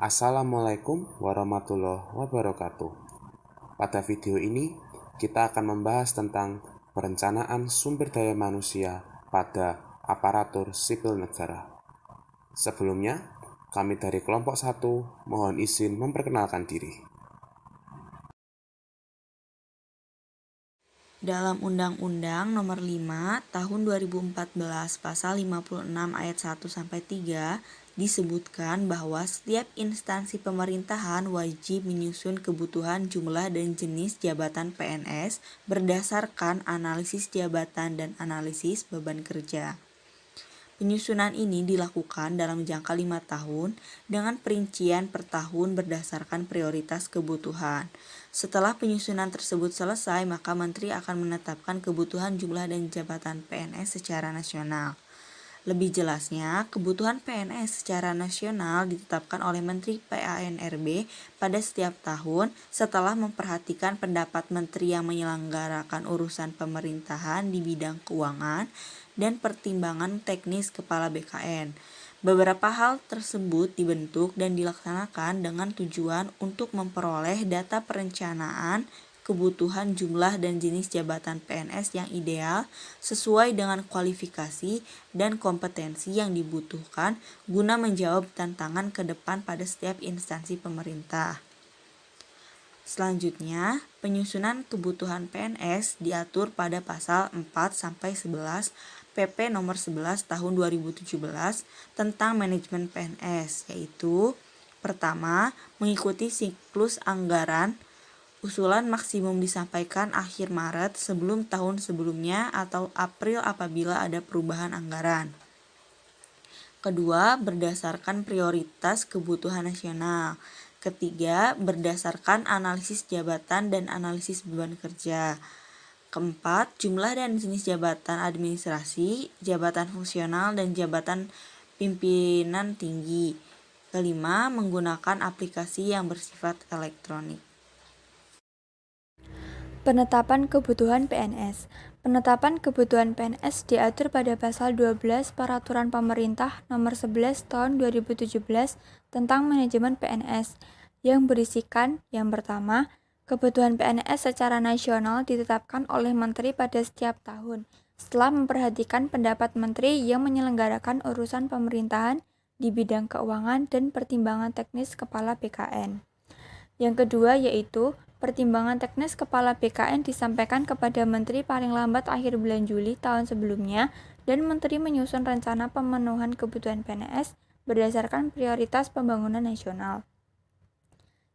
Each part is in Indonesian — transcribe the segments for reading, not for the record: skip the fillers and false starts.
Assalamualaikum warahmatullahi wabarakatuh. Pada video ini, kita akan membahas tentang perencanaan sumber daya manusia pada aparatur sipil negara. Sebelumnya, kami dari kelompok 1 mohon izin memperkenalkan diri. Dalam Undang-Undang Nomor 5 Tahun 2014 Pasal 56 Ayat 1-3 disebutkan bahwa setiap instansi pemerintahan wajib menyusun kebutuhan jumlah dan jenis jabatan PNS berdasarkan analisis jabatan dan analisis beban kerja. Penyusunan ini dilakukan dalam jangka 5 tahun dengan perincian per tahun berdasarkan prioritas kebutuhan. Setelah penyusunan tersebut selesai, maka Menteri akan menetapkan kebutuhan jumlah dan jabatan PNS secara nasional. Lebih jelasnya, kebutuhan PNS secara nasional ditetapkan oleh Menteri PANRB pada setiap tahun setelah memperhatikan pendapat menteri yang menyelenggarakan urusan pemerintahan di bidang keuangan dan pertimbangan teknis Kepala BKN. Beberapa hal tersebut dibentuk dan dilaksanakan dengan tujuan untuk memperoleh data perencanaan kebutuhan jumlah dan jenis jabatan PNS yang ideal sesuai dengan kualifikasi dan kompetensi yang dibutuhkan guna menjawab tantangan ke depan pada setiap instansi pemerintah. Selanjutnya, penyusunan kebutuhan PNS diatur pada pasal 4-11 PP nomor 11 tahun 2017 tentang manajemen PNS, yaitu pertama, mengikuti siklus anggaran. Usulan maksimum disampaikan akhir Maret sebelum tahun sebelumnya atau April apabila ada perubahan anggaran. Kedua, berdasarkan prioritas kebutuhan nasional. Ketiga, berdasarkan analisis jabatan dan analisis beban kerja. Keempat, jumlah dan jenis jabatan administrasi, jabatan fungsional, dan jabatan pimpinan tinggi. Kelima, menggunakan aplikasi yang bersifat elektronik. Penetapan kebutuhan PNS. Penetapan kebutuhan PNS diatur pada pasal 12 Peraturan Pemerintah Nomor 11 Tahun 2017 tentang manajemen PNS yang berisikan yang pertama, kebutuhan PNS secara nasional ditetapkan oleh Menteri pada setiap tahun setelah memperhatikan pendapat Menteri yang menyelenggarakan urusan pemerintahan di bidang keuangan dan pertimbangan teknis Kepala BKN. Yang kedua yaitu pertimbangan teknis Kepala BKN disampaikan kepada Menteri paling lambat akhir bulan Juli tahun sebelumnya dan Menteri menyusun rencana pemenuhan kebutuhan PNS berdasarkan prioritas pembangunan nasional.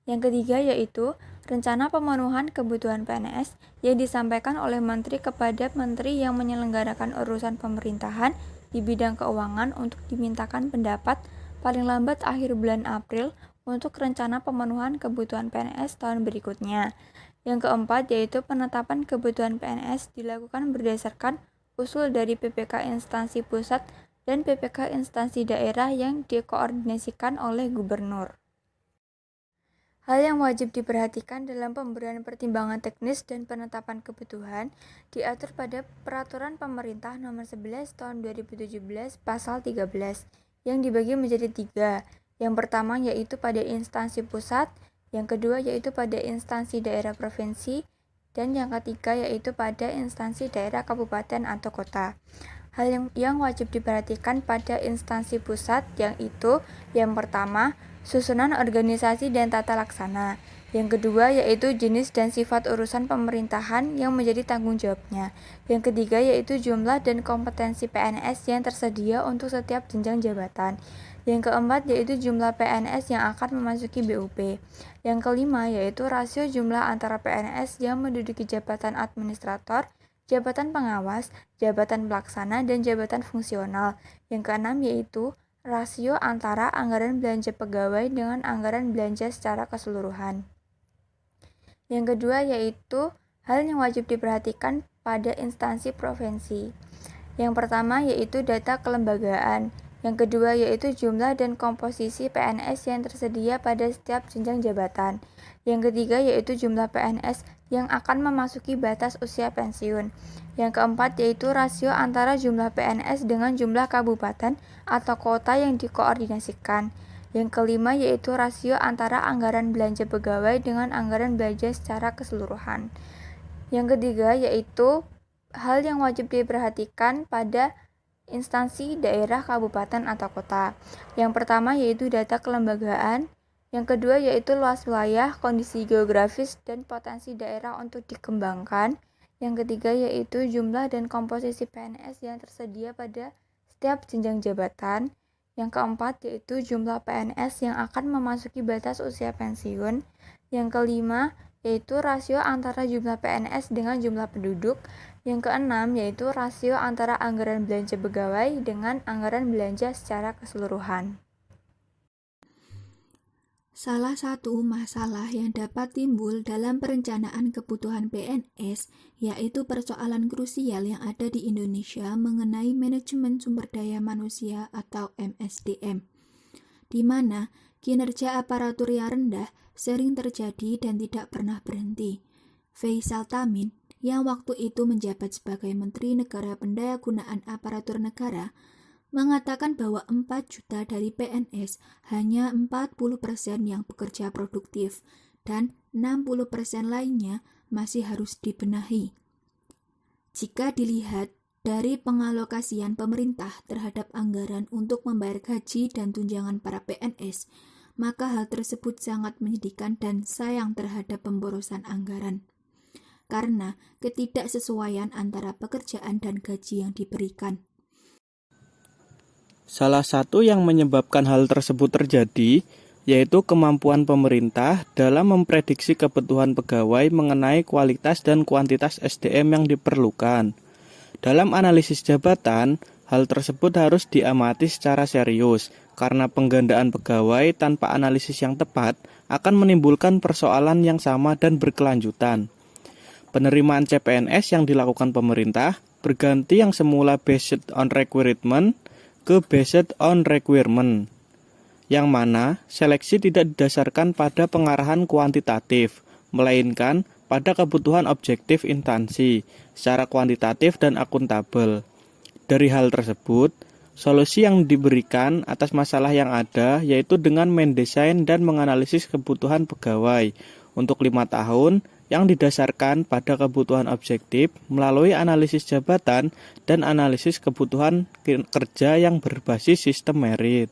Yang ketiga yaitu rencana pemenuhan kebutuhan PNS yang disampaikan oleh Menteri kepada Menteri yang menyelenggarakan urusan pemerintahan di bidang keuangan untuk dimintakan pendapat paling lambat akhir bulan April untuk rencana pemenuhan kebutuhan PNS tahun berikutnya. Yang keempat yaitu penetapan kebutuhan PNS dilakukan berdasarkan usul dari PPK instansi pusat dan PPK instansi daerah yang dikoordinasikan oleh gubernur. Hal yang wajib diperhatikan dalam pemberian pertimbangan teknis dan penetapan kebutuhan diatur pada Peraturan Pemerintah Nomor 11 Tahun 2017 Pasal 13 yang dibagi menjadi 3. Yang pertama yaitu pada instansi pusat, yang kedua yaitu pada instansi daerah provinsi, dan yang ketiga yaitu pada instansi daerah kabupaten atau kota. Hal yang wajib diperhatikan pada instansi pusat yaitu yang pertama, susunan organisasi dan tata laksana. Yang kedua yaitu jenis dan sifat urusan pemerintahan yang menjadi tanggung jawabnya. Yang ketiga yaitu jumlah dan kompetensi PNS yang tersedia untuk setiap jenjang jabatan. Yang keempat yaitu jumlah PNS yang akan memasuki BUP. Yang kelima yaitu rasio jumlah antara PNS yang menduduki jabatan administrator, jabatan pengawas, jabatan pelaksana, dan jabatan fungsional. Yang keenam yaitu rasio antara anggaran belanja pegawai dengan anggaran belanja secara keseluruhan. Yang kedua yaitu hal yang wajib diperhatikan pada instansi provinsi. Yang pertama yaitu data kelembagaan. Yang kedua yaitu jumlah dan komposisi PNS yang tersedia pada setiap jenjang jabatan. Yang ketiga yaitu jumlah PNS yang akan memasuki batas usia pensiun. Yang keempat yaitu rasio antara jumlah PNS dengan jumlah kabupaten atau kota yang dikoordinasikan. Yang kelima yaitu rasio antara anggaran belanja pegawai dengan anggaran belanja secara keseluruhan. Yang ketiga yaitu hal yang wajib diperhatikan pada instansi daerah, kabupaten, atau kota. Yang pertama yaitu data kelembagaan. Yang kedua yaitu luas wilayah, kondisi geografis, dan potensi daerah untuk dikembangkan. Yang ketiga yaitu jumlah dan komposisi PNS yang tersedia pada setiap jenjang jabatan. Yang keempat yaitu jumlah PNS yang akan memasuki batas usia pensiun. Yang kelima yaitu rasio antara jumlah PNS dengan jumlah penduduk. Yang keenam yaitu rasio antara anggaran belanja pegawai dengan anggaran belanja secara keseluruhan. Salah satu masalah yang dapat timbul dalam perencanaan kebutuhan PNS yaitu persoalan krusial yang ada di Indonesia mengenai manajemen sumber daya manusia atau MSDM, di mana kinerja aparatur yang rendah sering terjadi dan tidak pernah berhenti. Faisal Tamin, yang waktu itu menjabat sebagai Menteri Negara Pendayagunaan Aparatur Negara, mengatakan bahwa 4 juta dari PNS hanya 40% yang bekerja produktif dan 60% lainnya masih harus dibenahi. Jika dilihat dari pengalokasian pemerintah terhadap anggaran untuk membayar gaji dan tunjangan para PNS, maka hal tersebut sangat menyedihkan dan sayang terhadap pemborosan anggaran. Karena ketidaksesuaian antara pekerjaan dan gaji yang diberikan. Salah satu yang menyebabkan hal tersebut terjadi yaitu kemampuan pemerintah dalam memprediksi kebutuhan pegawai mengenai kualitas dan kuantitas SDM yang diperlukan. Dalam analisis jabatan, hal tersebut harus diamati secara serius karena penggandaan pegawai tanpa analisis yang tepat akan menimbulkan persoalan yang sama dan berkelanjutan. Penerimaan CPNS yang dilakukan pemerintah berganti yang semula based on requirement ke based on requirement, yang mana seleksi tidak didasarkan pada pengarahan kuantitatif, melainkan pada kebutuhan objektif instansi, secara kuantitatif dan akuntabel. Dari hal tersebut, solusi yang diberikan atas masalah yang ada yaitu dengan mendesain dan menganalisis kebutuhan pegawai untuk 5 tahun yang didasarkan pada kebutuhan objektif melalui analisis jabatan dan analisis kebutuhan kerja yang berbasis sistem merit.